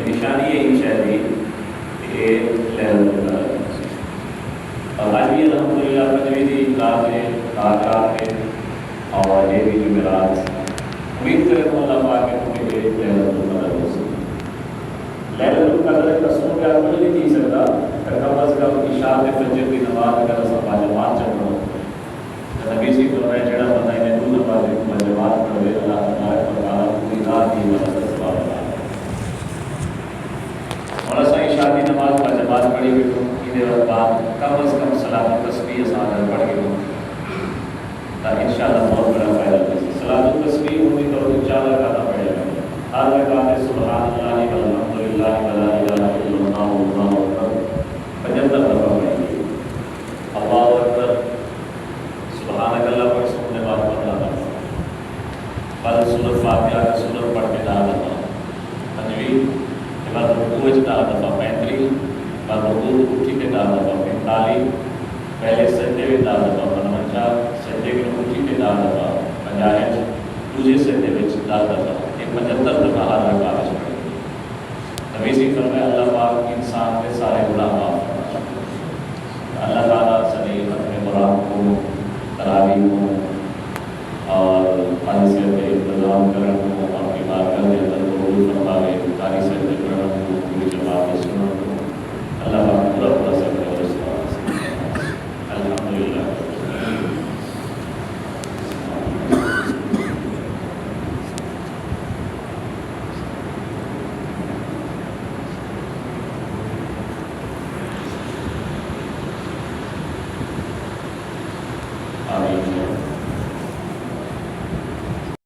نشانی یہی شاید کہ لہرت القدر اور آج بھی الحمدللہ پنجویں رات ہے، رات ہے اور یہ بھی جمعرات امید کریں تو اللہ پاک کے مجھے لہرت القدر ہو سکے۔ لہرت القدر کا سن کے آپ نہیں جی سکتا کہ کم از کم عشاء فجر کی نماز اگر سب جماعت چڑھو نبی سی فرمایا جڑا بندہ نے دو نماز جماعت پڑھے اللہ تعالیٰ پوری رات کی مدد ثواب عطا اور سا عشاء کی نماز پر جماعت پڑھی ہوئی تو یہ بعد کم از کم صلاۃ التسبیح اسان پڑھ کے تاکہ انشاءاللہ بہت بڑا فائدہ ملے۔ صلاۃ التسبیح ہوئی تو 4 رکعت پڑھے جائیں، ہر رکعت سبحان اللہ والحمدللہ ولا الہ الا اللہ واللہ اکبر 75 دفعہ پڑھیں۔ اللہ اکبر سبحانک اللہ پڑھ سکنے بعد 15 دفعہ، بعد سورۃ فاتحہ کا سورت پڑھ کے 10 دفعہ، پنجویں کے بعد رکوع 10 دفعہ 35، بعد رکوع اٹھی کے 10 دفعہ 45، پہلے سجدے میں 10 دفعہ 49، سجدے کے اٹھی کے 10 دفعہ 50، دوسرے سجدے میں 10 دفعہ 75 دفعہ ہر رکعت میں پڑھیں۔ نبی سی فرمایا اللہ پاک انسان کے سارے گناہ معاف کرنا چاہتا ہے۔ اللہ تعالیٰ صحیح ختم قرآن کو، تراویح کو اور حدیث